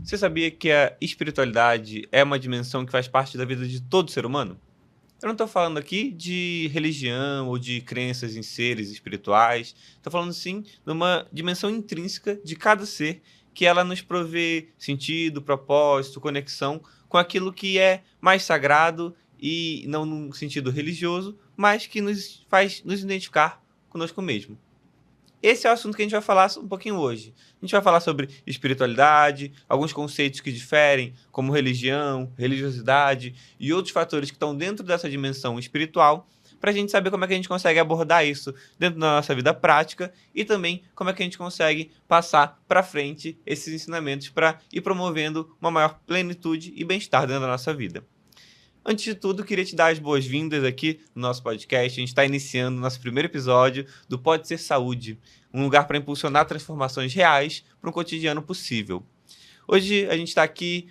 Você sabia que a espiritualidade é uma dimensão que faz parte da vida de todo ser humano? Eu não estou falando aqui de religião ou de crenças em seres espirituais. Estou falando sim de uma dimensão intrínseca de cada ser, que ela nos provê sentido, propósito, conexão com aquilo que é mais sagrado e não num sentido religioso, mas que nos faz nos identificar conosco mesmo. Esse é o assunto que a gente vai falar um pouquinho hoje. A gente vai falar sobre espiritualidade, alguns conceitos que diferem, como religião, religiosidade e outros fatores que estão dentro dessa dimensão espiritual, para a gente saber como é que a gente consegue abordar isso dentro da nossa vida prática e também como é que a gente consegue passar para frente esses ensinamentos para ir promovendo uma maior plenitude e bem-estar dentro da nossa vida. Antes de tudo, queria te dar as boas-vindas aqui no nosso podcast. A gente está iniciando o nosso primeiro episódio do Pode Ser Saúde, um lugar para impulsionar transformações reais para um cotidiano possível. Hoje a gente está aqui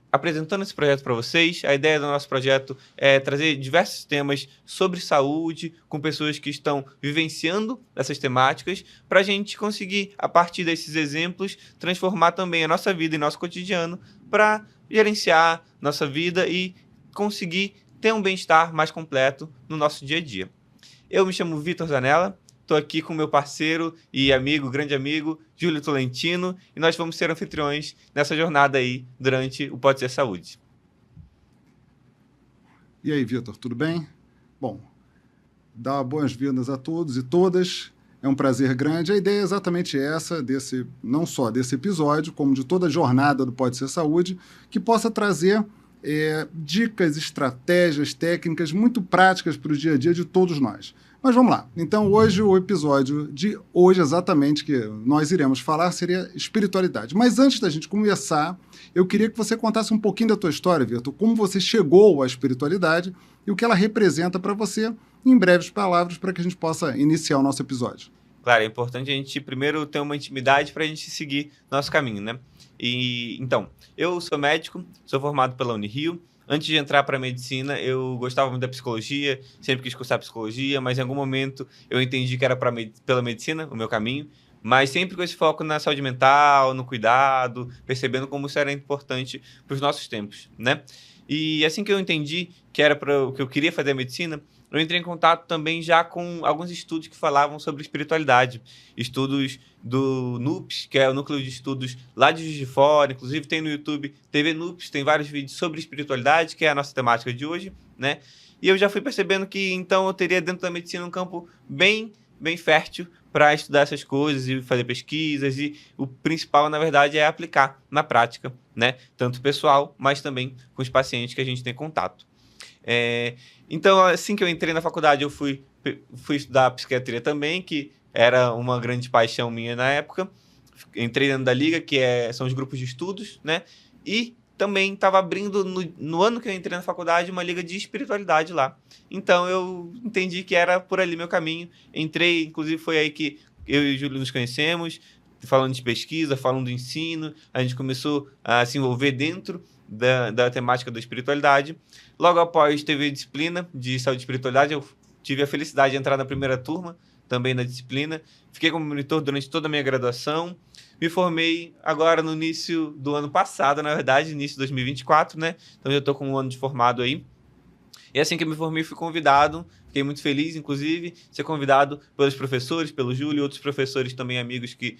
apresentando esse projeto para vocês. A ideia do nosso projeto é trazer diversos temas sobre saúde, com pessoas que estão vivenciando essas temáticas, para a gente conseguir, a partir desses exemplos, transformar também a nossa vida e nosso cotidiano para gerenciar nossa vida e conseguir ter um bem-estar mais completo no nosso dia a dia. Eu me chamo Vitor Zanella, estou aqui com meu parceiro e amigo, grande amigo, Júlio Tolentino, e nós vamos ser anfitriões nessa jornada aí durante o Pode Ser Saúde. E aí, Vitor, tudo bem? Bom, dá boas-vindas a todos e todas. É um prazer grande. A ideia é exatamente essa, não só desse episódio, como de toda a jornada do Pode Ser Saúde, que possa trazer dicas, estratégias, técnicas muito práticas para o dia a dia de todos nós. Mas vamos lá. Então, hoje, o episódio de hoje, exatamente, que nós iremos falar, seria espiritualidade. Mas antes da gente começar, eu queria que você contasse um pouquinho da tua história, Vitor, como você chegou à espiritualidade e o que ela representa para você, em breves palavras, para que a gente possa iniciar o nosso episódio. Claro, é importante a gente primeiro ter uma intimidade para a gente seguir nosso caminho, né? Então, eu sou médico, sou formado pela Unirio. Antes de entrar para a medicina, eu gostava muito da psicologia, sempre quis cursar psicologia, mas em algum momento eu entendi que era pela medicina o meu caminho, mas sempre com esse foco na saúde mental, no cuidado, percebendo como isso era importante para os nossos tempos, né? E assim que eu entendi que era para o que eu queria fazer a medicina, eu entrei em contato também já com alguns estudos que falavam sobre espiritualidade. Estudos do NUPS, que é o Núcleo de Estudos lá de Juiz de Fora. Inclusive tem no YouTube TV NUPS, tem vários vídeos sobre espiritualidade, que é a nossa temática de hoje, né? E eu já fui percebendo que então eu teria dentro da medicina um campo bem fértil para estudar essas coisas e fazer pesquisas. E o principal, na verdade, é aplicar na prática, né? Tanto pessoal, mas também com os pacientes que a gente tem contato. Então, assim que eu entrei na faculdade, eu fui estudar psiquiatria também, que era uma grande paixão minha na época. Entrei dentro da Liga, que são os grupos de estudos, né? E também estava abrindo, no ano que eu entrei na faculdade, uma liga de espiritualidade lá. Então, eu entendi que era por ali meu caminho. Entrei, inclusive foi aí que eu e o Júlio nos conhecemos, falando de pesquisa, falando do ensino. A gente começou a se envolver dentro da temática da espiritualidade. Logo após teve a disciplina de saúde e espiritualidade, eu tive a felicidade de entrar na primeira turma, também na disciplina. Fiquei como monitor durante toda a minha graduação. Me formei agora no início do ano passado, na verdade, início de 2024, né? Então, eu estou com um ano de formado aí. E assim que eu me formei, fui convidado, fiquei muito feliz, inclusive, ser convidado pelos professores, pelo Júlio e outros professores também, amigos que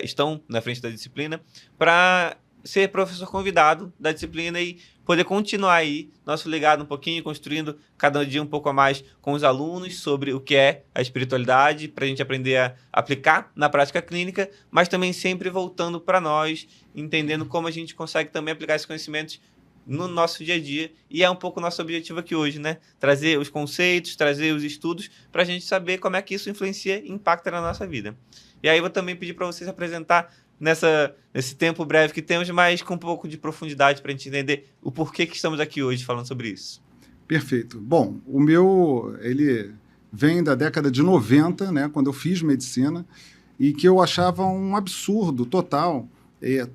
estão na frente da disciplina, para ser professor convidado da disciplina e poder continuar aí nosso legado um pouquinho, construindo cada dia um pouco a mais com os alunos sobre o que é a espiritualidade, para a gente aprender a aplicar na prática clínica, mas também sempre voltando para nós, entendendo como a gente consegue também aplicar esses conhecimentos no nosso dia a dia, e é um pouco o nosso objetivo aqui hoje, né? Trazer os conceitos, trazer os estudos, para a gente saber como é que isso influencia e impacta na nossa vida. E aí eu vou também pedir para vocês apresentar nesse tempo breve que temos, mas com um pouco de profundidade para a gente entender o porquê que estamos aqui hoje falando sobre isso. Perfeito. Bom, ele vem da década de 90, né, quando eu fiz medicina, e que eu achava um absurdo total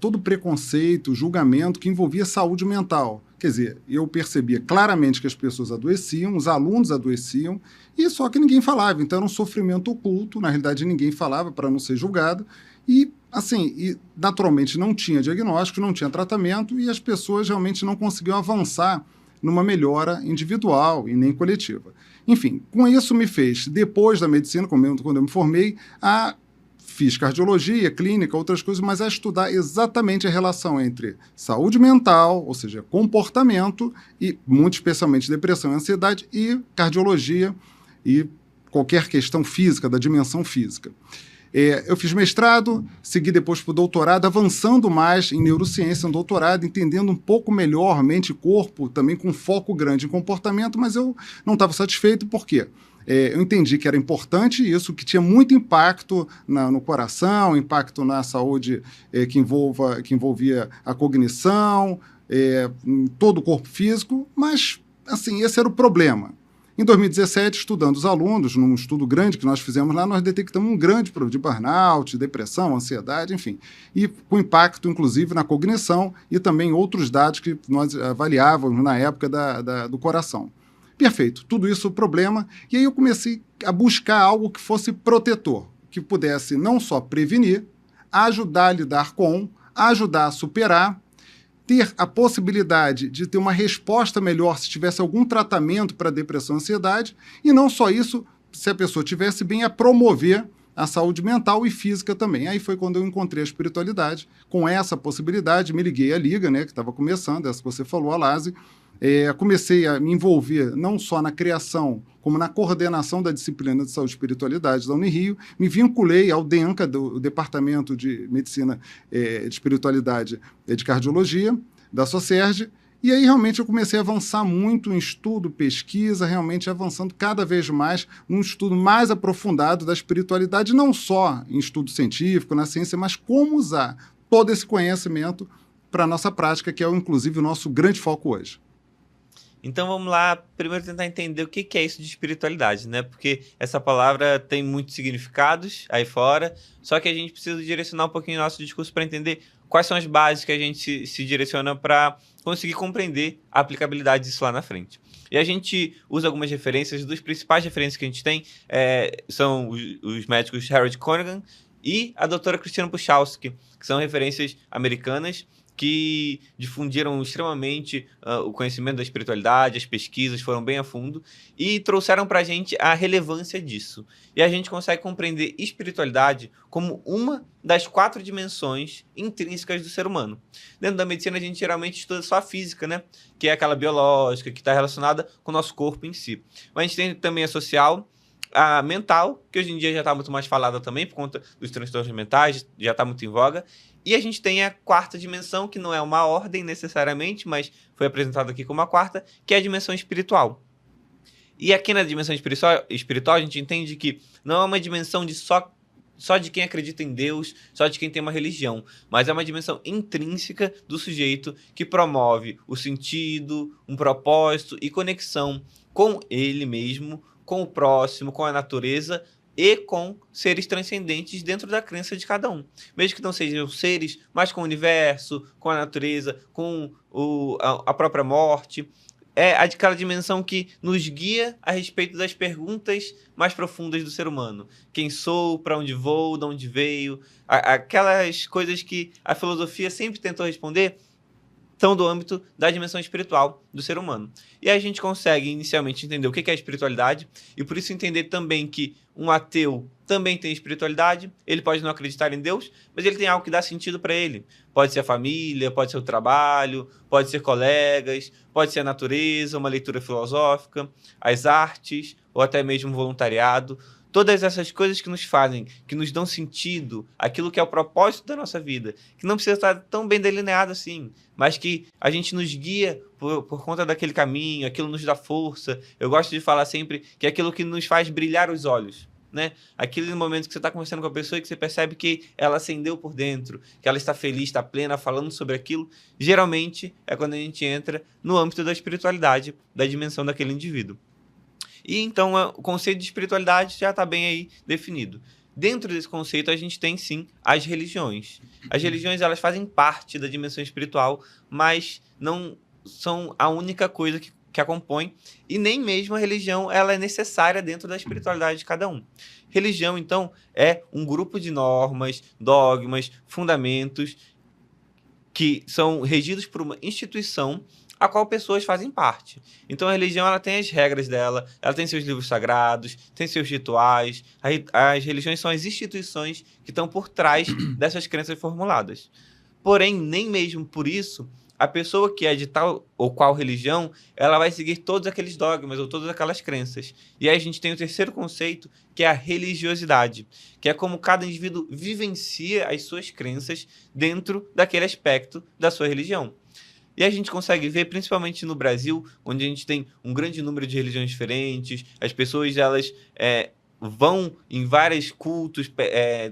todo preconceito, julgamento que envolvia saúde mental. Quer dizer, eu percebia claramente que as pessoas adoeciam, os alunos adoeciam, e só que ninguém falava. Então era um sofrimento oculto, na realidade ninguém falava para não ser julgado, e Assim, e naturalmente não tinha diagnóstico, não tinha tratamento e as pessoas realmente não conseguiam avançar numa melhora individual e nem coletiva. Enfim, com isso me fez, depois da medicina, quando eu me formei, fiz cardiologia, clínica, outras coisas, mas a estudar exatamente a relação entre saúde mental, ou seja, comportamento, e muito especialmente depressão e ansiedade, e cardiologia e qualquer questão física, da dimensão física. Eu fiz mestrado, segui depois para o doutorado, avançando mais em neurociência, um doutorado, entendendo um pouco melhor mente e corpo, também com foco grande em comportamento, mas eu não estava satisfeito, por quê? Eu entendi que era importante isso, que tinha muito impacto no coração, impacto na saúde que envolvia a cognição, em todo o corpo físico, mas, assim, esse era o problema. Em 2017, estudando os alunos, num estudo grande que nós fizemos lá, nós detectamos um grande problema de burnout, depressão, ansiedade, enfim, e com impacto, inclusive, na cognição e também outros dados que nós avaliávamos na época do coração. Perfeito, tudo isso problema, e aí eu comecei a buscar algo que fosse protetor, que pudesse não só prevenir, ajudar a lidar com, ajudar a superar, ter a possibilidade de ter uma resposta melhor se tivesse algum tratamento para depressão e ansiedade, e não só isso, se a pessoa tivesse bem, a promover a saúde mental e física também. Aí foi quando eu encontrei a espiritualidade, com essa possibilidade, me liguei à Liga, né, que estava começando, essa que você falou, a LASE, comecei a me envolver não só na criação, como na coordenação da disciplina de saúde e espiritualidade da Unirio, me vinculei ao DENCA, do Departamento de Medicina de Espiritualidade de Cardiologia, da Socerge, e aí realmente eu comecei a avançar muito em estudo, pesquisa, realmente avançando cada vez mais num estudo mais aprofundado da espiritualidade, não só em estudo científico, na ciência, mas como usar todo esse conhecimento para a nossa prática, que é, inclusive, o nosso grande foco hoje. Então vamos lá, primeiro tentar entender o que é isso de espiritualidade, né? Porque essa palavra tem muitos significados aí fora, só que a gente precisa direcionar um pouquinho o nosso discurso para entender quais são as bases que a gente se direciona para conseguir compreender a aplicabilidade disso lá na frente. E a gente usa algumas referências, dos principais referências que a gente tem são os médicos Harold Corrigan e a doutora Christiane Puchalski, que são referências americanas, que difundiram extremamente o conhecimento da espiritualidade, as pesquisas foram bem a fundo e trouxeram para a gente a relevância disso. E a gente consegue compreender espiritualidade como uma das 4 dimensões intrínsecas do ser humano. Dentro da medicina, a gente geralmente estuda só a física, né? Que é aquela biológica, que está relacionada com o nosso corpo em si. Mas a gente tem também a social, a mental, que hoje em dia já está muito mais falada também por conta dos transtornos mentais, já está muito em voga. E a gente tem a 4ª dimensão, que não é uma ordem necessariamente, mas foi apresentada aqui como a 4ª, que é a dimensão espiritual. E aqui na dimensão espiritual a gente entende que não é uma dimensão de só de quem acredita em Deus, só de quem tem uma religião, mas é uma dimensão intrínseca do sujeito que promove o sentido, um propósito e conexão com ele mesmo, com o próximo, com a natureza e com seres transcendentes dentro da crença de cada um. Mesmo que não sejam seres, mas com o universo, com a natureza, com a própria morte. É aquela dimensão que nos guia a respeito das perguntas mais profundas do ser humano. Quem sou, para onde vou, de onde veio. Aquelas coisas que a filosofia sempre tentou responder estão do âmbito da dimensão espiritual do ser humano. E a gente consegue inicialmente entender o que é espiritualidade e por isso entender também que um ateu também tem espiritualidade, ele pode não acreditar em Deus, mas ele tem algo que dá sentido para ele. Pode ser a família, pode ser o trabalho, pode ser colegas, pode ser a natureza, uma leitura filosófica, as artes ou até mesmo voluntariado. Todas essas coisas que nos fazem, que nos dão sentido, aquilo que é o propósito da nossa vida, que não precisa estar tão bem delineado assim, mas que a gente nos guia por conta daquele caminho, aquilo nos dá força. Eu gosto de falar sempre que é aquilo que nos faz brilhar os olhos, né? Aquele momento que você está conversando com a pessoa e que você percebe que ela acendeu por dentro, que ela está feliz, está plena, falando sobre aquilo, geralmente é quando a gente entra no âmbito da espiritualidade, da dimensão daquele indivíduo. E então o conceito de espiritualidade já está bem aí definido. Dentro desse conceito a gente tem sim as religiões. As religiões elas fazem parte da dimensão espiritual, mas não são a única coisa que que a compõem, e nem mesmo a religião ela é necessária dentro da espiritualidade de cada um. Religião, então, é um grupo de normas, dogmas, fundamentos que são regidos por uma instituição a qual pessoas fazem parte. Então, a religião ela tem as regras dela, ela tem seus livros sagrados, tem seus rituais. As religiões são as instituições que estão por trás dessas crenças formuladas. Porém, nem mesmo por isso, a pessoa que é de tal ou qual religião, ela vai seguir todos aqueles dogmas ou todas aquelas crenças. E aí a gente tem o terceiro conceito, que é a religiosidade, que é como cada indivíduo vivencia as suas crenças dentro daquele aspecto da sua religião. E a gente consegue ver, principalmente no Brasil, onde a gente tem um grande número de religiões diferentes, as pessoas elas vão em vários cultos,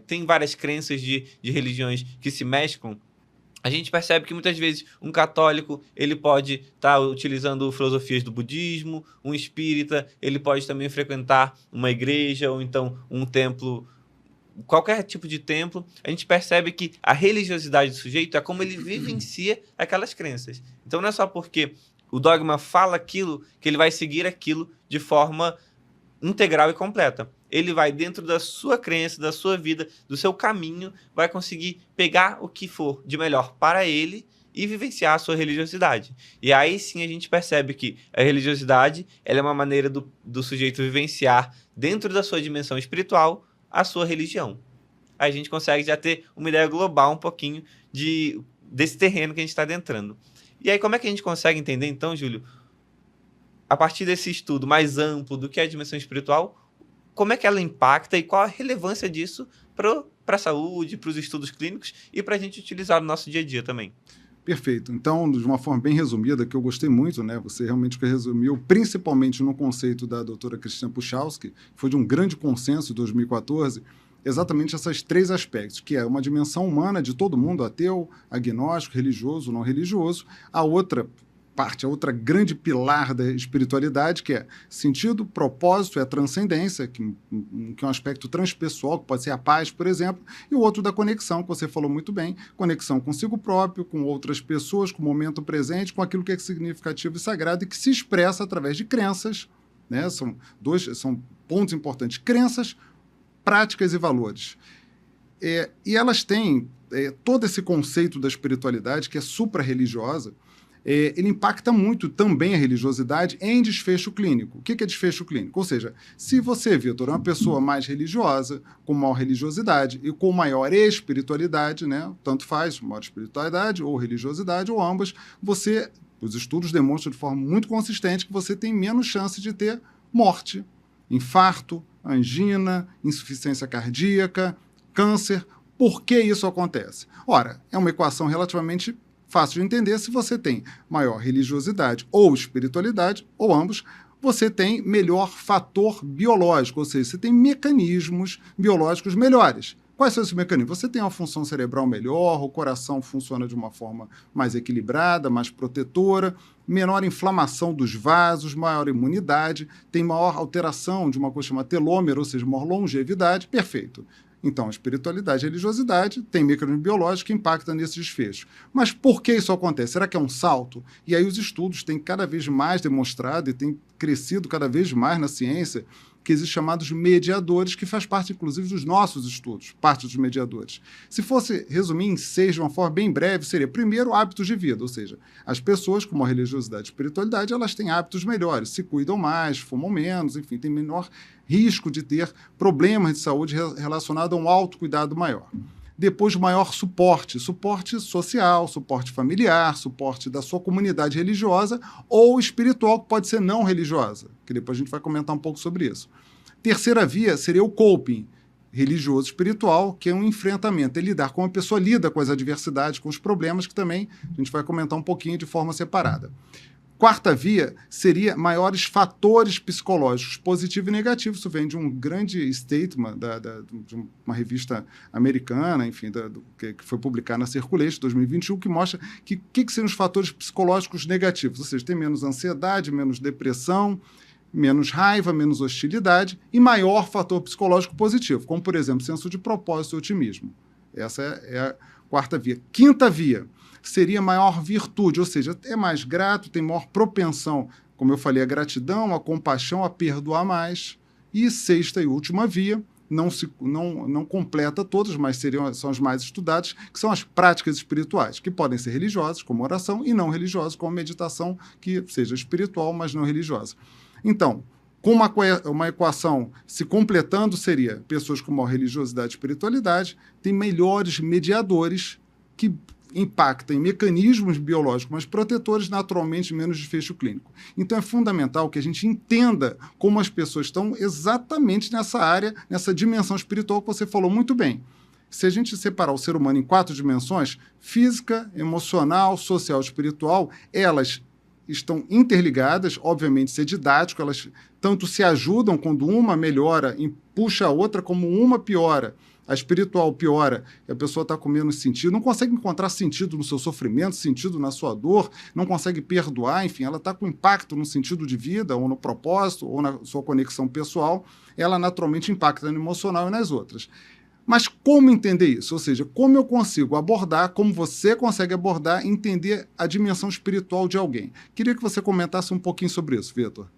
tem várias crenças de religiões que se mesclam. A gente percebe que muitas vezes um católico ele pode estar utilizando filosofias do budismo, um espírita ele pode também frequentar uma igreja ou então um templo, qualquer tipo de templo. A gente percebe que a religiosidade do sujeito é como ele vivencia aquelas crenças. Então não é só porque o dogma fala aquilo que ele vai seguir aquilo de forma integral e completa. Ele vai dentro da sua crença, da sua vida, do seu caminho, vai conseguir pegar o que for de melhor para ele e vivenciar a sua religiosidade. E aí sim a gente percebe que a religiosidade ela é uma maneira do sujeito vivenciar dentro da sua dimensão espiritual a sua religião. Aí a gente consegue já ter uma ideia global um pouquinho desse terreno que a gente está adentrando. E aí como é que a gente consegue entender então, Júlio, a partir desse estudo mais amplo do que é a dimensão espiritual, como é que ela impacta e qual a relevância disso para a saúde, para os estudos clínicos e para a gente utilizar no nosso dia a dia também? Perfeito. Então, de uma forma bem resumida, que eu gostei muito, né? Você realmente resumiu, principalmente no conceito da doutora Cristina Puchalski, que foi de um grande consenso em 2014, exatamente esses três aspectos, que é uma dimensão humana de todo mundo, ateu, agnóstico, religioso, não religioso, a outra parte, a outra grande pilar da espiritualidade, que é sentido, propósito, é a transcendência, que é um aspecto transpessoal, que pode ser a paz, por exemplo, e o outro da conexão, que você falou muito bem, conexão consigo próprio, com outras pessoas, com o momento presente, com aquilo que é significativo e sagrado e que se expressa através de crenças, né? São pontos importantes, crenças, práticas e valores. E elas têm todo esse conceito da espiritualidade, que é supra-religiosa, ele impacta muito também a religiosidade em desfecho clínico. O que é desfecho clínico? Ou seja, se você, Vitor, é uma pessoa mais religiosa, com maior religiosidade e com maior espiritualidade, né, tanto faz, maior espiritualidade ou religiosidade, ou ambas, os estudos demonstram de forma muito consistente que você tem menos chance de ter morte, infarto, angina, insuficiência cardíaca, câncer. Por que isso acontece? Ora, é uma equação relativamente fácil de entender. Se você tem maior religiosidade ou espiritualidade, ou ambos, você tem melhor fator biológico, ou seja, você tem mecanismos biológicos melhores. Quais são esses mecanismos? Você tem uma função cerebral melhor, o coração funciona de uma forma mais equilibrada, mais protetora, menor inflamação dos vasos, maior imunidade, tem maior alteração de uma coisa chamada telômero, ou seja, maior longevidade. Perfeito. Então, a espiritualidade e a religiosidade tem mecanismo biológico que impacta nesse desfecho. Mas por que isso acontece? Será que é um salto? E aí os estudos têm cada vez mais demonstrado e têm crescido cada vez mais na ciência que existem chamados mediadores, que faz parte, inclusive, dos nossos estudos, parte dos mediadores. Se fosse resumir em 6 de uma forma bem breve, seria, primeiro, hábitos de vida, ou seja, as pessoas com uma religiosidade e espiritualidade, elas têm hábitos melhores, se cuidam mais, fumam menos, enfim, tem menor risco de ter problemas de saúde relacionados a um autocuidado maior. Depois, maior suporte social, suporte familiar, suporte da sua comunidade religiosa ou espiritual, que pode ser não religiosa, que depois a gente vai comentar um pouco sobre isso. Terceira via seria o coping, religioso espiritual, que é um enfrentamento, é lidar como a pessoa lida com as adversidades, com os problemas, que também a gente vai comentar um pouquinho de forma separada. Quarta via seria maiores fatores psicológicos, positivo e negativo. Isso vem de um grande statement de uma revista americana, enfim, que foi publicada na Circulation, 2021, que mostra que seriam os fatores psicológicos negativos. Ou seja, tem menos ansiedade, menos depressão, menos raiva, menos hostilidade e maior fator psicológico positivo, como, por exemplo, senso de propósito e otimismo. Essa é a quarta via. Quinta via seria maior virtude, ou seja, é mais grato, tem maior propensão como eu falei, a gratidão, a compaixão, a perdoar mais. E sexta e última via, não completa todas, mas são as mais estudadas, que são as práticas espirituais, que podem ser religiosas, como oração, e não religiosas, como meditação, que seja espiritual, mas não religiosa. Então, com uma equação se completando, seria pessoas com maior religiosidade e espiritualidade têm melhores mediadores que impactam em mecanismos biológicos mais protetores, naturalmente menos desfecho clínico. Então é fundamental que a gente entenda como as pessoas estão exatamente nessa área, nessa dimensão espiritual que você falou muito bem. Se a gente separar o ser humano em 4 dimensões, física, emocional, social e espiritual, elas estão interligadas, obviamente isso é didático, elas tanto se ajudam quando uma melhora e puxa a outra, como uma piora. A espiritual piora, e a pessoa está com menos sentido, não consegue encontrar sentido no seu sofrimento, sentido na sua dor, não consegue perdoar, enfim, ela está com impacto no sentido de vida, ou no propósito, ou na sua conexão pessoal, ela naturalmente impacta no emocional e nas outras. Mas como entender isso? Ou seja, como eu consigo abordar, como você consegue abordar, entender a dimensão espiritual de alguém? Queria que você comentasse um pouquinho sobre isso, Vitor.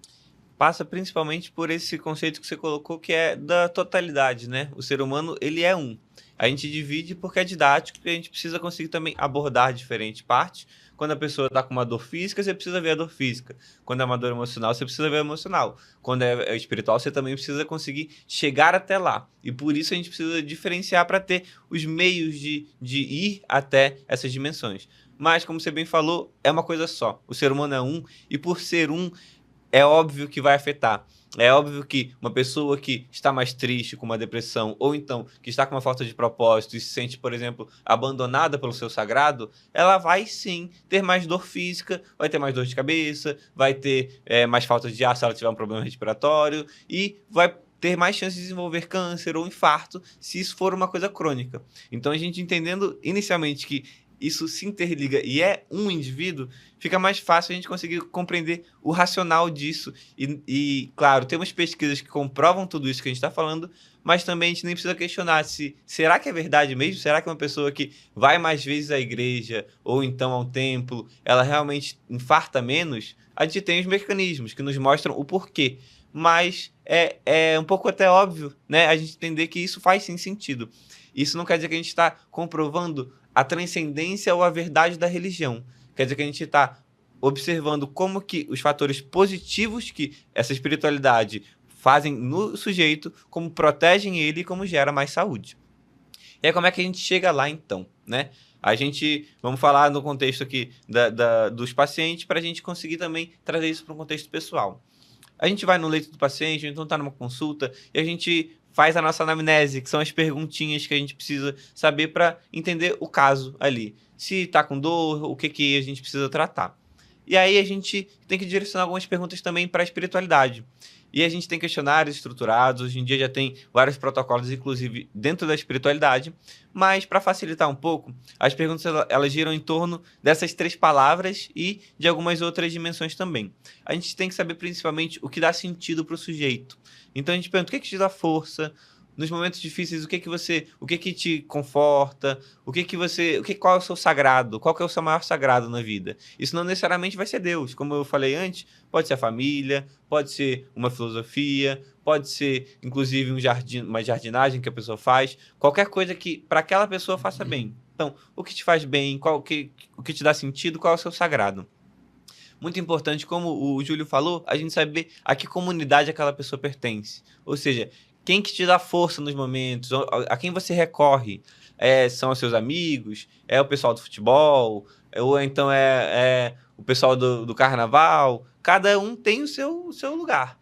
Passa principalmente por esse conceito que você colocou, que é da totalidade, né? O ser humano, ele é um. A gente divide porque é didático e a gente precisa conseguir também abordar diferentes partes. Quando a pessoa está com uma dor física, você precisa ver a dor física. Quando é uma dor emocional, você precisa ver a emocional. Quando é espiritual, você também precisa conseguir chegar até lá. E por isso a gente precisa diferenciar para ter os meios de ir até essas dimensões. Mas, como você bem falou, é uma coisa só. O ser humano é um, e por ser um, é óbvio que vai afetar. É óbvio que uma pessoa que está mais triste, com uma depressão, ou então que está com uma falta de propósito e se sente, por exemplo, abandonada pelo seu sagrado, ela vai sim ter mais dor física, vai ter mais dor de cabeça, vai ter mais falta de ar se ela tiver um problema respiratório e vai ter mais chance de desenvolver câncer ou infarto se isso for uma coisa crônica. Então a gente entendendo inicialmente que isso se interliga e é um indivíduo, fica mais fácil a gente conseguir compreender o racional disso. E claro, temos pesquisas que comprovam tudo isso que a gente está falando, mas também a gente nem precisa questionar se será que é verdade mesmo? Será que uma pessoa que vai mais vezes à igreja ou então ao templo, ela realmente infarta menos? A gente tem os mecanismos que nos mostram o porquê. Mas é um pouco até óbvio, né? A gente entender que isso faz sim sentido. Isso não quer dizer que a gente está comprovando a transcendência ou a verdade da religião. Quer dizer que a gente está observando como que os fatores positivos que essa espiritualidade fazem no sujeito, como protegem ele e como gera mais saúde. E aí como é que a gente chega lá então, né? Vamos falar no contexto aqui dos pacientes para a gente conseguir também trazer isso para um contexto pessoal. A gente vai no leito do paciente, então está numa consulta, e a gente faz a nossa anamnese, que são as perguntinhas que a gente precisa saber para entender o caso ali. Se está com dor, o que a gente precisa tratar. E aí a gente tem que direcionar algumas perguntas também para a espiritualidade. E a gente tem questionários estruturados, hoje em dia já tem vários protocolos, inclusive dentro da espiritualidade, mas para facilitar um pouco, as perguntas elas giram em torno dessas 3 palavras e de algumas outras dimensões também. A gente tem que saber principalmente o que dá sentido para o sujeito. Então a gente pergunta o que te dá força, nos momentos difíceis, o que te conforta, qual é o seu sagrado, qual que é o seu maior sagrado na vida. Isso não necessariamente vai ser Deus, como eu falei antes, pode ser a família, pode ser uma filosofia, pode ser inclusive uma jardinagem que a pessoa faz, qualquer coisa que para aquela pessoa faça bem. Então, o que te faz bem, o que te dá sentido, qual é o seu sagrado. Muito importante, como o Júlio falou, a gente saber a que comunidade aquela pessoa pertence. Ou seja, quem que te dá força nos momentos, a quem você recorre. São os seus amigos, é o pessoal do futebol, ou então é o pessoal do carnaval. Cada um tem o seu lugar.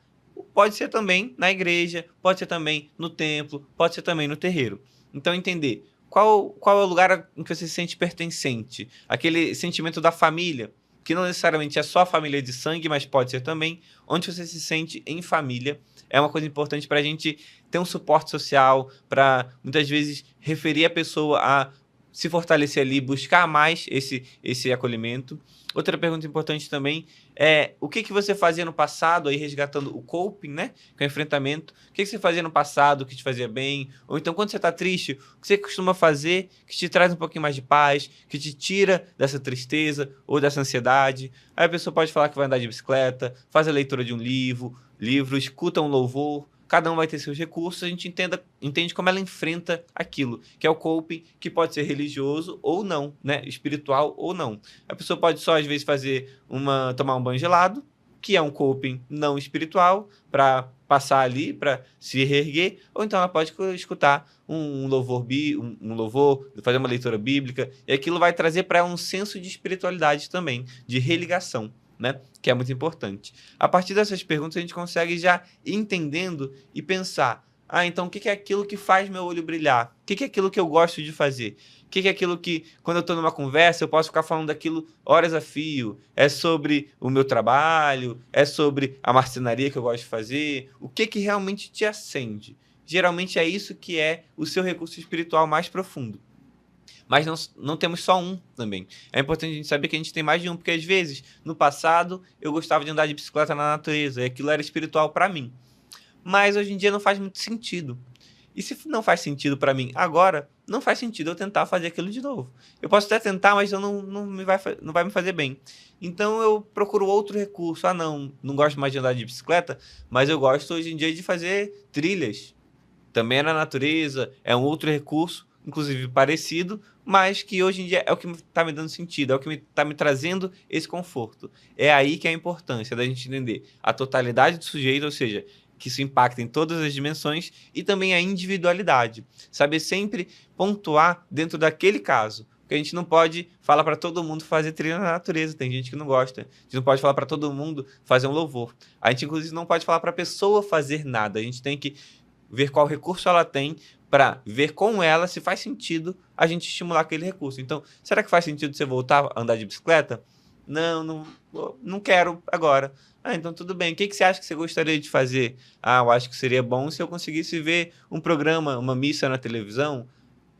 Pode ser também na igreja, pode ser também no templo, pode ser também no terreiro. Então, entender qual é o lugar em que você se sente pertencente. Aquele sentimento da família, que não necessariamente é só a família de sangue, mas pode ser também onde você se sente em família. É uma coisa importante para a gente ter um suporte social, para muitas vezes referir a pessoa a se fortalecer ali, buscar mais esse acolhimento. Outra pergunta importante também é o que você fazia no passado, aí resgatando o coping, né? Que é o enfrentamento. O que você fazia no passado que te fazia bem? Ou então, quando você está triste, o que você costuma fazer que te traz um pouquinho mais de paz, que te tira dessa tristeza ou dessa ansiedade? Aí a pessoa pode falar que vai andar de bicicleta, faz a leitura de um livro, escuta um louvor. Cada um vai ter seus recursos, a gente entende como ela enfrenta aquilo, que é o coping, que pode ser religioso ou não, né? Espiritual ou não. A pessoa pode só, às vezes, tomar um banho gelado, que é um coping não espiritual, para passar ali, para se reerguer, ou então ela pode escutar um louvor, fazer uma leitura bíblica, e aquilo vai trazer para ela um senso de espiritualidade também, de religação, né? Que é muito importante. A partir dessas perguntas, a gente consegue já ir entendendo e pensar, então o que é aquilo que faz meu olho brilhar? O que é aquilo que eu gosto de fazer? O que é aquilo que, quando eu estou numa conversa, eu posso ficar falando daquilo horas a fio? É sobre o meu trabalho? É sobre a marcenaria que eu gosto de fazer? O que realmente te acende? Geralmente é isso que é o seu recurso espiritual mais profundo. Mas não temos só um também. É importante a gente saber que a gente tem mais de um, porque às vezes, no passado, eu gostava de andar de bicicleta na natureza, e aquilo era espiritual para mim. Mas hoje em dia não faz muito sentido. E se não faz sentido para mim agora, não faz sentido eu tentar fazer aquilo de novo. Eu posso até tentar, mas eu não vai me fazer bem. Então eu procuro outro recurso. Não gosto mais de andar de bicicleta, mas eu gosto hoje em dia de fazer trilhas. Também é na natureza, é um outro recurso, inclusive parecido, mas que hoje em dia é o que está me dando sentido, é o que está me trazendo esse conforto. É aí que é a importância da gente entender a totalidade do sujeito, ou seja, que isso impacta em todas as dimensões, e também a individualidade. Saber sempre pontuar dentro daquele caso. Porque a gente não pode falar para todo mundo fazer trilha na natureza, tem gente que não gosta. A gente não pode falar para todo mundo fazer um louvor. A gente, inclusive, não pode falar para a pessoa fazer nada. A gente tem que ver qual recurso ela tem para ver com ela se faz sentido a gente estimular aquele recurso. Então, será que faz sentido você voltar a andar de bicicleta? Não quero agora. Então tudo bem. O que você acha que você gostaria de fazer? Eu acho que seria bom se eu conseguisse ver um programa, uma missa na televisão.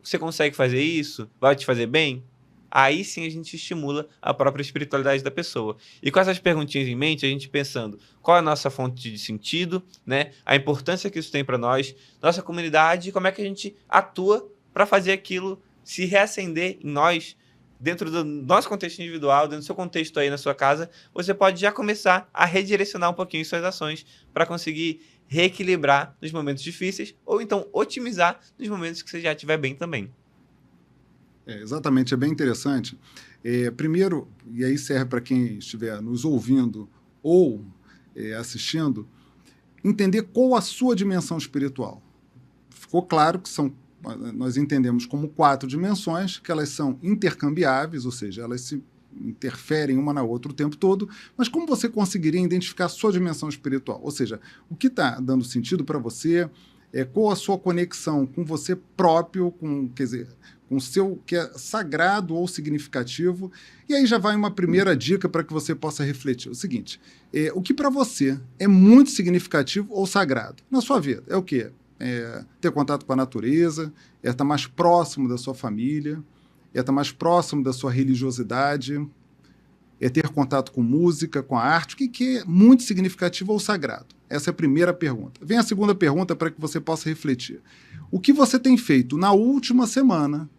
Você consegue fazer isso? Vai te fazer bem? Aí sim a gente estimula a própria espiritualidade da pessoa. E com essas perguntinhas em mente, a gente pensando qual é a nossa fonte de sentido, né? A importância que isso tem para nós, nossa comunidade, e como é que a gente atua para fazer aquilo se reacender em nós, dentro do nosso contexto individual, dentro do seu contexto aí na sua casa, você pode já começar a redirecionar um pouquinho suas ações para conseguir reequilibrar nos momentos difíceis ou então otimizar nos momentos que você já estiver bem também. Exatamente, é bem interessante. Primeiro, e aí serve para quem estiver nos ouvindo ou assistindo, entender qual a sua dimensão espiritual. Ficou claro que nós entendemos como 4 dimensões, que elas são intercambiáveis, ou seja, elas se interferem uma na outra o tempo todo, mas como você conseguiria identificar a sua dimensão espiritual? Ou seja, o que está dando sentido para você, qual a sua conexão com você próprio, com o seu que é sagrado ou significativo. E aí já vai uma primeira dica para que você possa refletir. O seguinte, o que para você é muito significativo ou sagrado na sua vida? É o quê? Ter contato com a natureza, estar mais próximo da sua família, estar mais próximo da sua religiosidade, ter contato com música, com a arte. O que é muito significativo ou sagrado? Essa é a primeira pergunta. Vem a segunda pergunta para que você possa refletir. O que você tem feito na última semana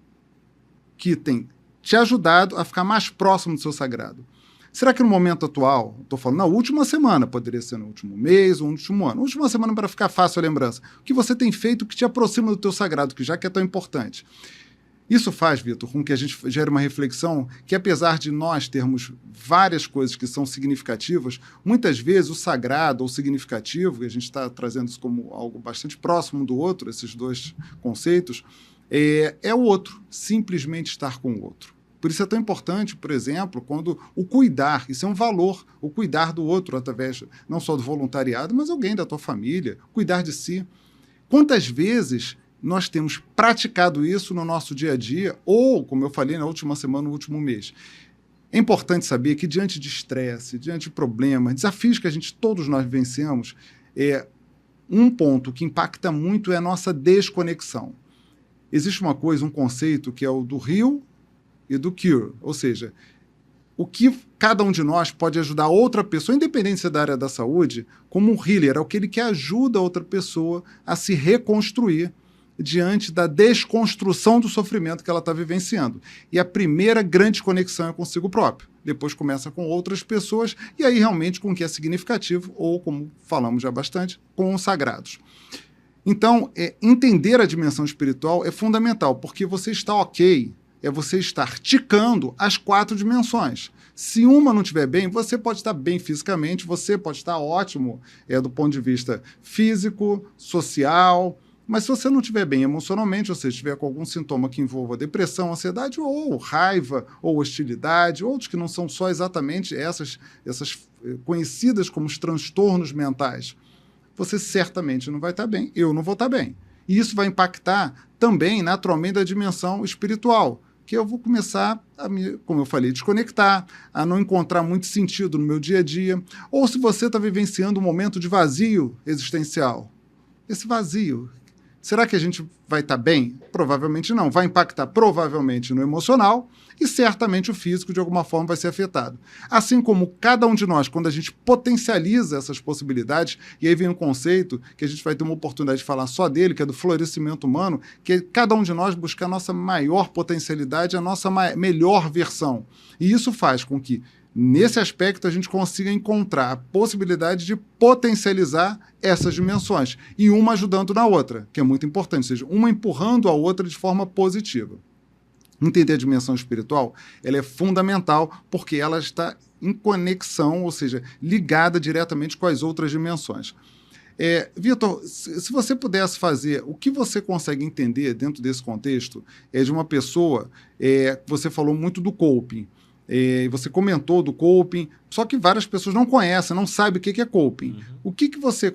que tem te ajudado a ficar mais próximo do seu sagrado? Será que no momento atual, estou falando na última semana, poderia ser no último mês ou no último ano, última semana para ficar fácil a lembrança, o que você tem feito que te aproxima do teu sagrado, que já que é tão importante? Isso faz, Vitor, com que a gente gere uma reflexão que, apesar de nós termos várias coisas que são significativas, muitas vezes o sagrado ou significativo, e a gente está trazendo isso como algo bastante próximo do outro, esses dois conceitos, é o outro, simplesmente estar com o outro. Por isso é tão importante, por exemplo, quando o cuidar, isso é um valor, o cuidar do outro através não só do voluntariado, mas alguém da tua família, cuidar de si. Quantas vezes nós temos praticado isso no nosso dia a dia, ou, como eu falei, na última semana, no último mês? É importante saber que diante de estresse, diante de problemas, desafios que todos nós vivenciamos, um ponto que impacta muito é a nossa desconexão. existe uma coisa, um conceito que é o do heal e do cure, ou seja, o que cada um de nós pode ajudar outra pessoa, independente se é da área da saúde, como um healer, é aquele que ajuda a outra pessoa a se reconstruir diante da desconstrução do sofrimento que ela está vivenciando. E a primeira grande conexão é consigo próprio. Depois começa com outras pessoas e aí realmente com o que é significativo, ou como falamos já bastante, com os sagrados. Então, entender a dimensão espiritual é fundamental, porque você está ok, é você estar ticando as 4 dimensões. Se uma não estiver bem, você pode estar bem fisicamente, você pode estar ótimo do ponto de vista físico, social, mas se você não estiver bem emocionalmente, ou seja, estiver com algum sintoma que envolva depressão, ansiedade, ou raiva, ou hostilidade, outros que não são só exatamente essas conhecidas como os transtornos mentais, você certamente não vai estar bem, eu não vou estar bem. E isso vai impactar também, naturalmente, da dimensão espiritual, que eu vou começar a como eu falei, desconectar, a não encontrar muito sentido no meu dia a dia. Ou se você está vivenciando um momento de vazio existencial, esse vazio, será que a gente vai estar bem? Provavelmente não. Vai impactar provavelmente no emocional e certamente o físico de alguma forma vai ser afetado. Assim como cada um de nós, quando a gente potencializa essas possibilidades, e aí vem um conceito que a gente vai ter uma oportunidade de falar só dele, que é do florescimento humano, que é cada um de nós buscar a nossa maior potencialidade, a nossa melhor versão. E isso faz com que nesse aspecto, a gente consiga encontrar a possibilidade de potencializar essas dimensões, e uma ajudando na outra, que é muito importante, ou seja, uma empurrando a outra de forma positiva. Entender a dimensão espiritual, ela é fundamental, porque ela está em conexão, ou seja, ligada diretamente com as outras dimensões. Vitor, se você pudesse fazer, o que você consegue entender dentro desse contexto de uma pessoa, você falou muito do coping, você comentou do coping, só que várias pessoas não conhecem, não sabem o que é coping. Uhum. O que você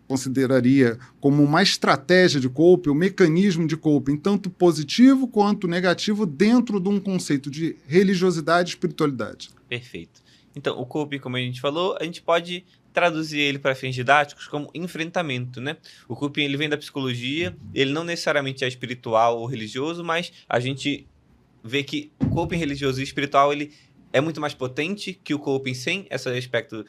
consideraria como uma estratégia de coping, um mecanismo de coping, tanto positivo quanto negativo, dentro de um conceito de religiosidade e espiritualidade? Perfeito. Então, o coping, como a gente falou, a gente pode traduzir ele para fins didáticos como enfrentamento, né? O coping, ele vem da psicologia, ele não necessariamente é espiritual ou religioso, mas a gente vê que o coping religioso e espiritual ele é muito mais potente que o coping sem esse aspecto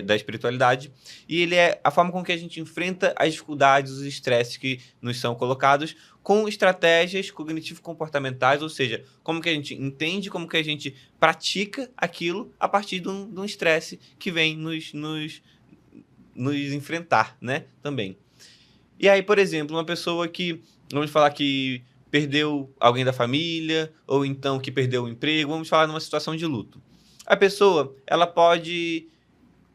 da espiritualidade, e ele é a forma com que a gente enfrenta as dificuldades, os estresses que nos são colocados com estratégias cognitivo-comportamentais, ou seja, como que a gente entende, como que a gente pratica aquilo a partir de um estresse que vem nos enfrentar, né, também. E aí, por exemplo, uma pessoa que, vamos falar que perdeu alguém da família, ou então que perdeu o emprego, vamos falar numa situação de luto. A pessoa, ela pode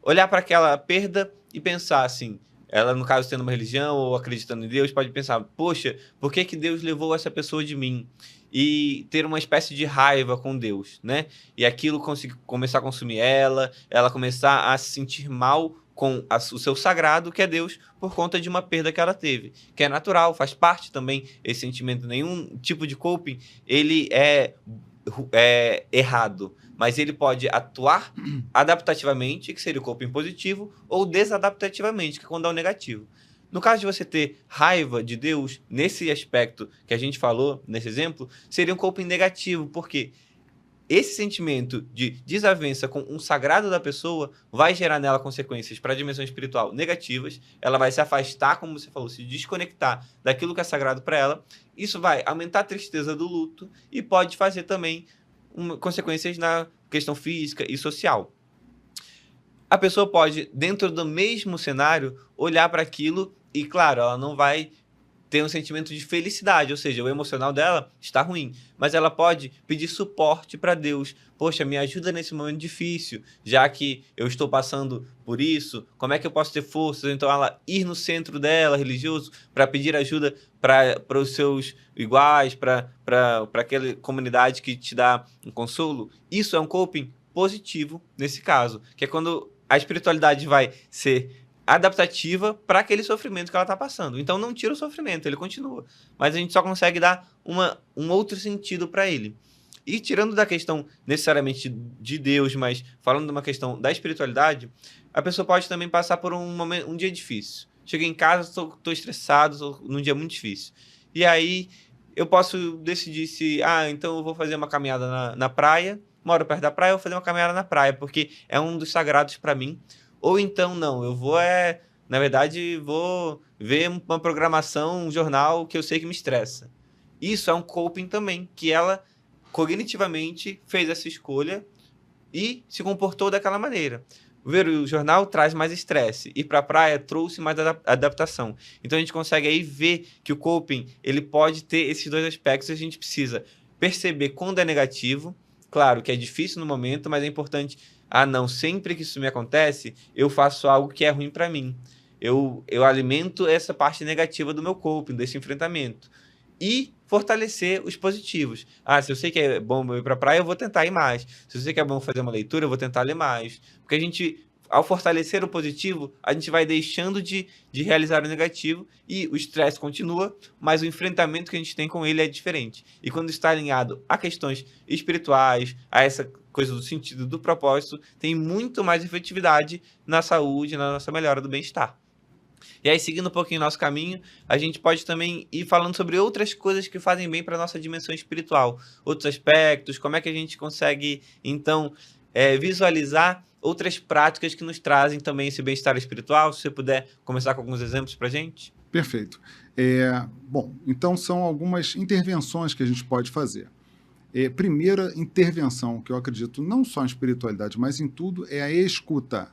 olhar para aquela perda e pensar assim, ela, no caso, tendo uma religião ou acreditando em Deus, pode pensar, poxa, por que Deus levou essa pessoa de mim? E ter uma espécie de raiva com Deus, né? E aquilo começar a consumir ela começar a se sentir mal com o seu sagrado, que é Deus, por conta de uma perda que ela teve. Que é natural, faz parte também esse sentimento. Nenhum tipo de coping, ele é errado, mas ele pode atuar adaptativamente, que seria o coping positivo, ou desadaptativamente, que é quando é o negativo. No caso de você ter raiva de Deus, nesse aspecto que a gente falou, nesse exemplo, seria um coping negativo, porque esse sentimento de desavença com um sagrado da pessoa vai gerar nela consequências para a dimensão espiritual negativas. Ela vai se afastar, como você falou, se desconectar daquilo que é sagrado para ela. Isso vai aumentar a tristeza do luto e pode fazer também consequências na questão física e social. A pessoa pode, dentro do mesmo cenário, olhar para aquilo e, claro, ela não vai ter um sentimento de felicidade, ou seja, o emocional dela está ruim, mas ela pode pedir suporte para Deus. Poxa, me ajuda nesse momento difícil, já que eu estou passando por isso, como é que eu posso ter forças? Então ela ir no centro dela, religioso, para pedir ajuda para os seus iguais, para aquela comunidade que te dá um consolo. Isso é um coping positivo nesse caso, que é quando a espiritualidade vai ser adaptativa para aquele sofrimento que ela está passando. Então não tira o sofrimento, ele continua. Mas a gente só consegue dar um outro sentido para ele. E tirando da questão necessariamente de Deus, mas falando de uma questão da espiritualidade, a pessoa pode também passar por um dia difícil. Cheguei em casa, estou estressado, estou num dia muito difícil. e aí eu posso decidir se, então eu vou fazer uma caminhada na praia, moro perto da praia, eu vou fazer uma caminhada na praia, porque é um dos sagrados para mim. Ou então, não, eu vou, na verdade, vou ver uma programação, um jornal que eu sei que me estressa. Isso é um coping também, que ela cognitivamente fez essa escolha e se comportou daquela maneira. Ver o jornal traz mais estresse e para a praia trouxe mais adaptação. Então a gente consegue aí ver que o coping ele pode ter esses dois aspectos. A gente precisa perceber quando é negativo. Claro que é difícil no momento, mas é importante. Não, sempre que isso me acontece, eu faço algo que é ruim para mim. Eu alimento essa parte negativa do meu coping, desse enfrentamento. E fortalecer os positivos. Se eu sei que é bom ir para a praia, eu vou tentar ir mais. Se eu sei que é bom fazer uma leitura, eu vou tentar ler mais. Porque a gente, ao fortalecer o positivo, a gente vai deixando de realizar o negativo e o estresse continua, mas o enfrentamento que a gente tem com ele é diferente. E quando está alinhado a questões espirituais, a essa coisa do sentido do propósito, tem muito mais efetividade na saúde, na nossa melhora do bem-estar. E aí, seguindo um pouquinho o nosso caminho, a gente pode também ir falando sobre outras coisas que fazem bem para a nossa dimensão espiritual, outros aspectos, como é que a gente consegue, então, visualizar outras práticas que nos trazem também esse bem-estar espiritual. Se você puder começar com alguns exemplos para a gente. Perfeito. Bom, então são algumas intervenções que a gente pode fazer. Primeira intervenção, que eu acredito não só em espiritualidade, mas em tudo, é a escuta.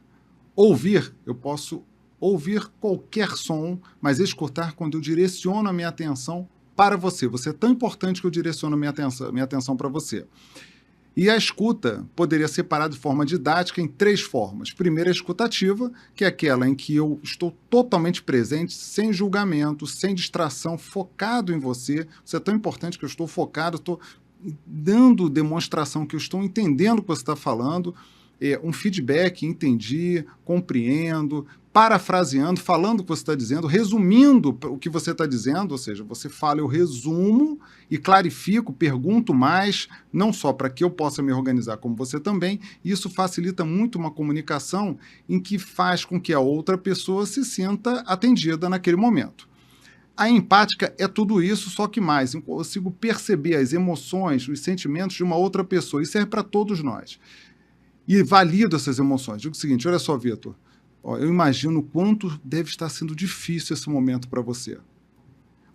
Ouvir, eu posso ouvir qualquer som, mas escutar quando eu direciono a minha atenção para você. Você é tão importante que eu direciono a minha atenção para você. E a escuta poderia ser separada de forma didática em 3 formas. Primeiro, a escutativa, que é aquela em que eu estou totalmente presente, sem julgamento, sem distração, focado em você. Você é tão importante que eu estou focado, estou dando demonstração que eu estou entendendo o que você está falando, um feedback, entendi, compreendo, parafraseando, falando o que você está dizendo, resumindo o que você está dizendo, ou seja, você fala, eu resumo e clarifico, pergunto mais, não só para que eu possa me organizar, como você também. Isso facilita muito uma comunicação em que faz com que a outra pessoa se sinta atendida naquele momento. A empática é tudo isso, só que mais. Eu consigo perceber as emoções, os sentimentos de uma outra pessoa. Isso serve para todos nós. E valido essas emoções. Digo o seguinte, olha só, Vitor, eu imagino o quanto deve estar sendo difícil esse momento para você.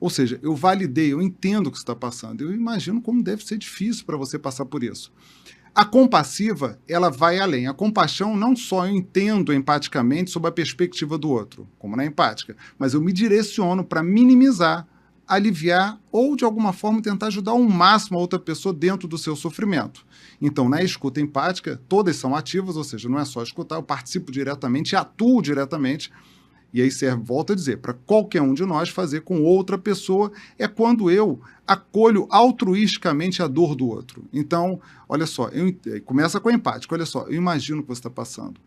Ou seja, eu validei, eu entendo o que você está passando. Eu imagino como deve ser difícil para você passar por isso. A compassiva, ela vai além. A compaixão, não só eu entendo empaticamente sob a perspectiva do outro, como na empática, mas eu me direciono para minimizar, aliviar ou, de alguma forma, tentar ajudar ao máximo a outra pessoa dentro do seu sofrimento. Então, na escuta empática, todas são ativas, ou seja, não é só escutar, eu participo diretamente, atuo diretamente. E aí serve, volto a dizer, para qualquer um de nós fazer com outra pessoa, é quando eu acolho altruisticamente a dor do outro. Então, olha só, começa com a empática, olha só, eu imagino o que você está passando,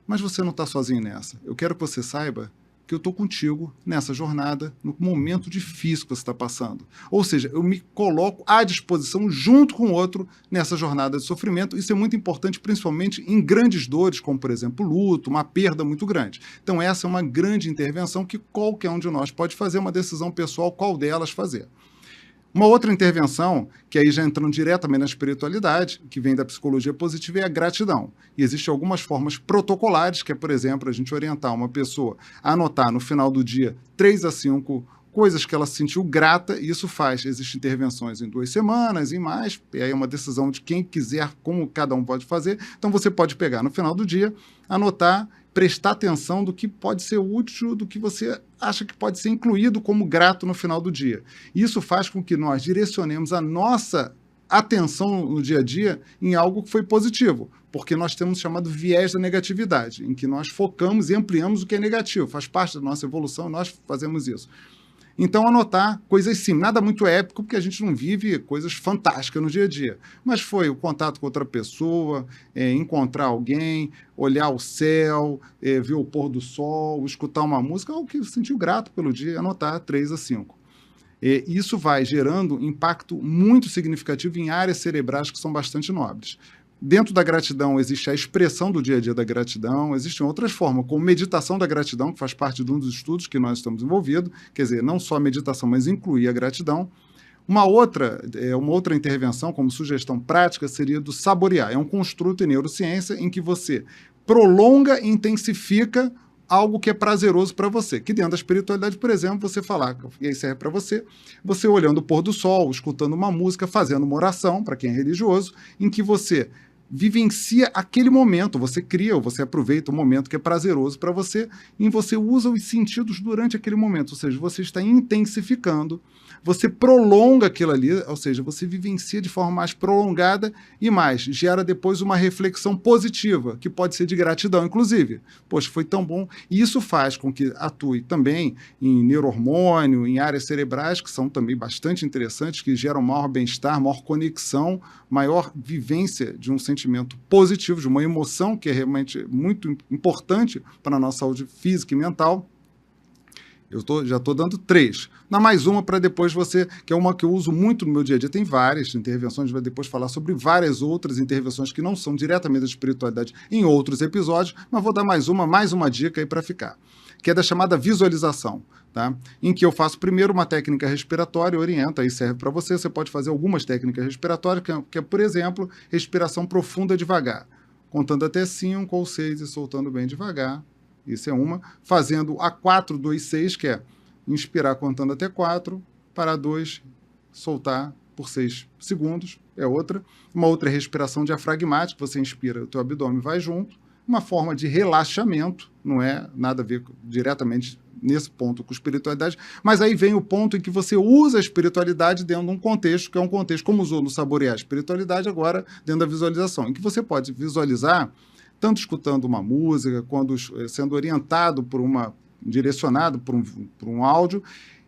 mas você não está sozinho nessa. Eu quero que você saiba que eu estou contigo nessa jornada, no momento difícil que você está passando. Ou seja, eu me coloco à disposição junto com o outro nessa jornada de sofrimento. Isso é muito importante, principalmente em grandes dores, como, por exemplo, luto, uma perda muito grande. Então, essa é uma grande intervenção que qualquer um de nós pode fazer, uma decisão pessoal, qual delas fazer. Uma outra intervenção, que aí já entrando diretamente na espiritualidade, que vem da psicologia positiva, é a gratidão. E existem algumas formas protocolares, que é, por exemplo, a gente orientar uma pessoa a anotar no final do dia 3 a 5 coisas que ela se sentiu grata, e isso faz. Existem intervenções em 2 semanas, em mais, e aí é uma decisão de quem quiser, como cada um pode fazer. Então você pode pegar no final do dia, anotar, prestar atenção do que pode ser útil, do que você acha que pode ser incluído como grato no final do dia. Isso faz com que nós direcionemos a nossa atenção no dia a dia em algo que foi positivo, porque nós temos o chamado viés da negatividade, em que nós focamos e ampliamos o que é negativo, faz parte da nossa evolução e nós fazemos isso. Então, anotar coisas sim, nada muito épico, porque a gente não vive coisas fantásticas no dia a dia. Mas foi o contato com outra pessoa, encontrar alguém, olhar o céu, ver o pôr do sol, escutar uma música, algo que sentiu grato pelo dia, anotar 3 a 5. Isso vai gerando impacto muito significativo em áreas cerebrais que são bastante nobres. Dentro da gratidão existe a expressão do dia a dia da gratidão, existem outras formas, como meditação da gratidão, que faz parte de um dos estudos que nós estamos envolvidos, quer dizer, não só a meditação, mas incluir a gratidão. Uma outra intervenção, como sugestão prática, seria do saborear. É um construto em neurociência em que você prolonga e intensifica algo que é prazeroso para você. Que dentro da espiritualidade, por exemplo, você falar, e aí serve para você olhando o pôr do sol, escutando uma música, fazendo uma oração, para quem é religioso, em que você vivencia aquele momento, você cria, ou você aproveita o momento que é prazeroso para você, e você usa os sentidos durante aquele momento, ou seja, você está intensificando, você prolonga aquilo ali, ou seja, você vivencia de forma mais prolongada e mais, gera depois uma reflexão positiva, que pode ser de gratidão, inclusive. Poxa, foi tão bom. E isso faz com que atue também em neurohormônio, em áreas cerebrais, que são também bastante interessantes, que geram maior bem-estar, maior conexão, maior vivência de um sentimento positivo, de uma emoção que é realmente muito importante para a nossa saúde física e mental. Já estou dando 3. Dá mais uma para depois você, que é uma que eu uso muito no meu dia a dia. Tem várias intervenções, a gente vai depois falar sobre várias outras intervenções que não são diretamente da espiritualidade em outros episódios, mas vou dar mais uma dica aí para ficar, que é da chamada visualização, tá? Em que eu faço primeiro uma técnica respiratória, orienta, aí serve para você. Você pode fazer algumas técnicas respiratórias, que é, por exemplo, respiração profunda devagar, contando até 5 ou 6 e soltando bem devagar. Isso é uma. Fazendo a 4, 2, 6, que é inspirar contando até 4, parar 2, soltar por 6 segundos, é outra. Uma outra é respiração diafragmática, você inspira, o teu abdômen vai junto. Uma forma de relaxamento, não é nada a ver diretamente nesse ponto com espiritualidade, mas aí vem o ponto em que você usa a espiritualidade dentro de um contexto, que é um contexto, como usou no saborear a espiritualidade, agora dentro da visualização, em que você pode visualizar tanto escutando uma música, quando sendo orientado direcionado por um áudio,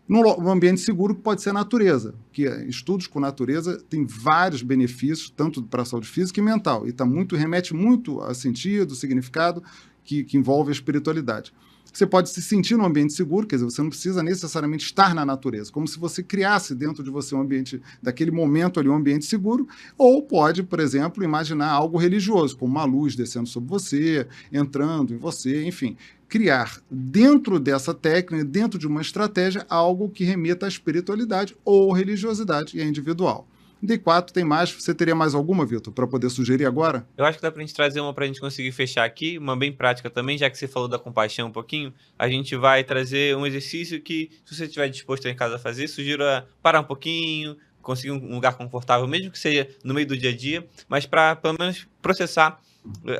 num ambiente seguro que pode ser a natureza, que estudos com natureza têm vários benefícios, tanto para a saúde física e mental, e remete muito a sentido, significado que envolve a espiritualidade. Você pode se sentir num ambiente seguro, quer dizer, você não precisa necessariamente estar na natureza, como se você criasse dentro de você um ambiente, daquele momento ali, um ambiente seguro, ou pode, por exemplo, imaginar algo religioso, como uma luz descendo sobre você, entrando em você, enfim, criar dentro dessa técnica, dentro de uma estratégia, algo que remeta à espiritualidade ou religiosidade, e é individual. D4 tem mais. Você teria mais alguma, Vitor, para poder sugerir agora? Eu acho que dá pra gente trazer uma pra gente conseguir fechar aqui, uma bem prática também, já que você falou da compaixão um pouquinho, a gente vai trazer um exercício que, se você estiver disposto em casa a fazer, sugiro parar um pouquinho, conseguir um lugar confortável, mesmo que seja no meio do dia a dia, mas para pelo menos processar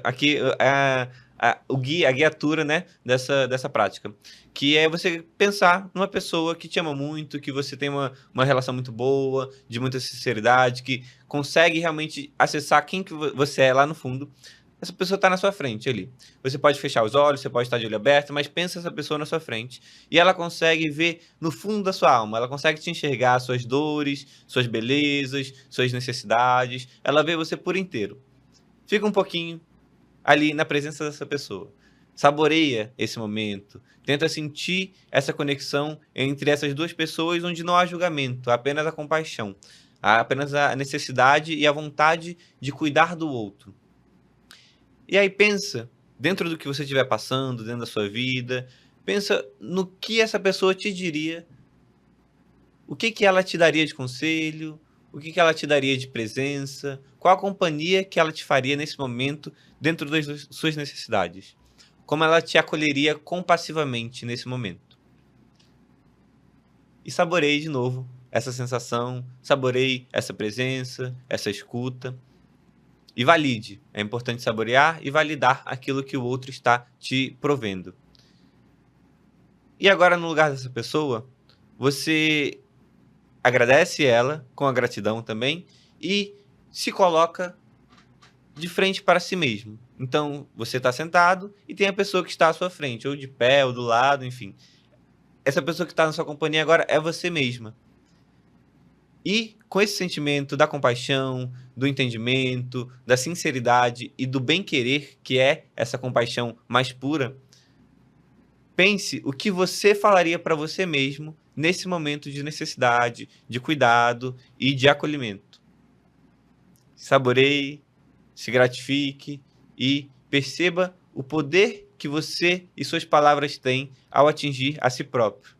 aqui a guiatura, né, dessa prática, que é você pensar numa pessoa que te ama muito, que você tem uma relação muito boa, de muita sinceridade, que consegue realmente acessar quem que você é lá no fundo. Essa pessoa está na sua frente ali. Você pode fechar os olhos, você pode estar de olho aberto, mas pensa essa pessoa na sua frente e ela consegue ver no fundo da sua alma, ela consegue te enxergar suas dores, suas belezas, suas necessidades, ela vê você por inteiro. Fica um pouquinho ali na presença dessa pessoa. Saboreia esse momento. Tenta sentir essa conexão entre essas duas pessoas onde não há julgamento, há apenas a compaixão. Há apenas a necessidade e a vontade de cuidar do outro. E aí pensa, dentro do que você estiver passando, dentro da sua vida, pensa no que essa pessoa te diria, o que ela te daria de conselho, o que ela te daria de presença, qual a companhia que ela te faria nesse momento dentro das suas necessidades, como ela te acolheria compassivamente nesse momento. E saboreie de novo essa sensação, saboreie essa presença, essa escuta. E valide. É importante saborear e validar aquilo que o outro está te provendo. E agora, no lugar dessa pessoa, você agradece ela, com a gratidão também, e se coloca de frente para si mesmo. Então, você está sentado e tem a pessoa que está à sua frente, ou de pé, ou do lado, enfim. Essa pessoa que está na sua companhia agora é você mesma. E com esse sentimento da compaixão, do entendimento, da sinceridade e do bem-querer, que é essa compaixão mais pura, pense o que você falaria para você mesmo nesse momento de necessidade, de cuidado e de acolhimento. Saboreie, se gratifique e perceba o poder que você e suas palavras têm ao atingir a si próprio.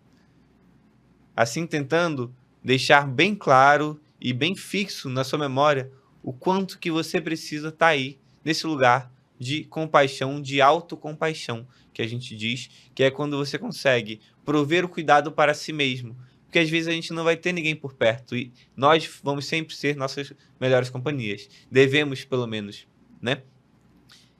Assim, tentando deixar bem claro e bem fixo na sua memória o quanto que você precisa estar aí, nesse lugar de compaixão, de autocompaixão, que a gente diz, que é quando você consegue prover o cuidado para si mesmo. Porque às vezes a gente não vai ter ninguém por perto e nós vamos sempre ser nossas melhores companhias. Devemos, pelo menos, né?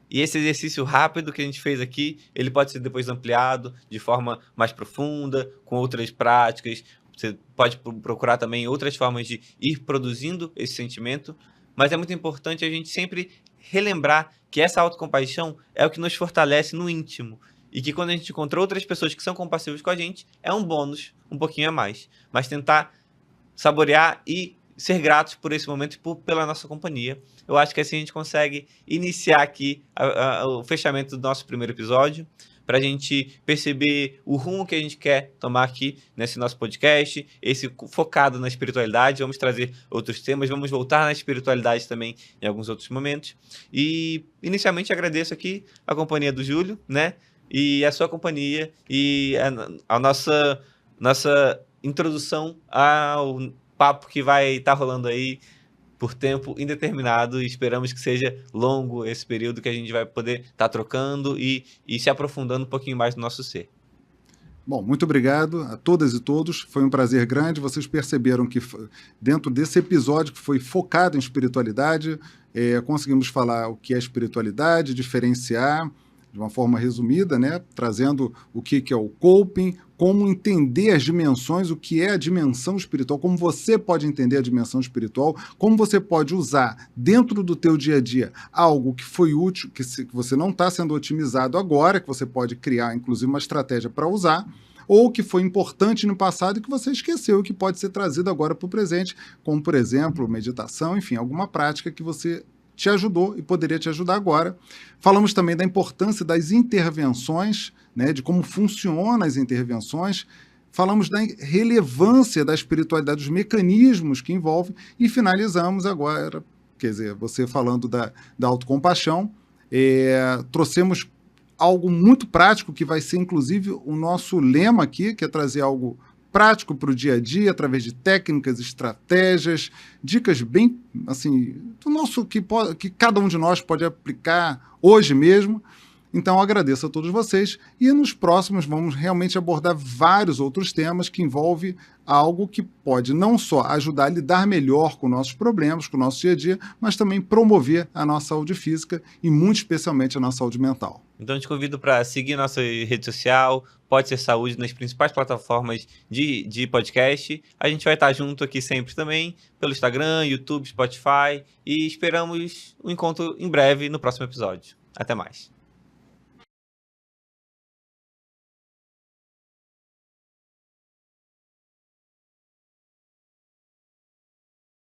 E esse exercício rápido que a gente fez aqui, ele pode ser depois ampliado de forma mais profunda, com outras práticas. Você pode procurar também outras formas de ir produzindo esse sentimento, mas é muito importante a gente sempre relembrar que essa autocompaixão é o que nos fortalece no íntimo e que quando a gente encontra outras pessoas que são compassivas com a gente, é um bônus, um pouquinho a mais. Mas tentar saborear e ser gratos por esse momento e pela nossa companhia. Eu acho que assim a gente consegue iniciar aqui o fechamento do nosso primeiro episódio, para a gente perceber o rumo que a gente quer tomar aqui nesse nosso podcast, esse focado na espiritualidade. Vamos trazer outros temas, vamos voltar na espiritualidade também em alguns outros momentos. E inicialmente agradeço aqui a companhia do Júlio, né? E a sua companhia e a nossa introdução ao papo que vai estar rolando aí por tempo indeterminado e esperamos que seja longo esse período que a gente vai poder estar trocando e se aprofundando um pouquinho mais no nosso ser. Bom, muito obrigado a todas e todos. Foi um prazer grande. Vocês perceberam que dentro desse episódio que foi focado em espiritualidade, conseguimos falar o que é espiritualidade, diferenciar de uma forma resumida, né? Trazendo o que é o coping, como entender as dimensões, o que é a dimensão espiritual, como você pode entender a dimensão espiritual, como você pode usar dentro do teu dia a dia algo que foi útil, que você não está sendo otimizado agora, que você pode criar, inclusive, uma estratégia para usar, ou que foi importante no passado e que você esqueceu e que pode ser trazido agora para o presente, como, por exemplo, meditação, enfim, alguma prática que você te ajudou e poderia te ajudar agora. Falamos também da importância das intervenções, né, de como funcionam as intervenções. Falamos da relevância da espiritualidade, dos mecanismos que envolvem e finalizamos agora, quer dizer, você falando da autocompaixão, trouxemos algo muito prático que vai ser, inclusive, o nosso lema aqui, que é trazer algo prático para o dia a dia, através de técnicas, estratégias, dicas bem, assim, do nosso, que cada um de nós pode aplicar hoje mesmo. Então, eu agradeço a todos vocês e nos próximos vamos realmente abordar vários outros temas que envolvem algo que pode não só ajudar a lidar melhor com nossos problemas, com o nosso dia a dia, mas também promover a nossa saúde física e, muito especialmente, a nossa saúde mental. Então, eu te convido para seguir nossa rede social, Pode Ser Saúde, nas principais plataformas de podcast. A gente vai estar junto aqui sempre também, pelo Instagram, YouTube, Spotify, e esperamos um encontro em breve no próximo episódio. Até mais.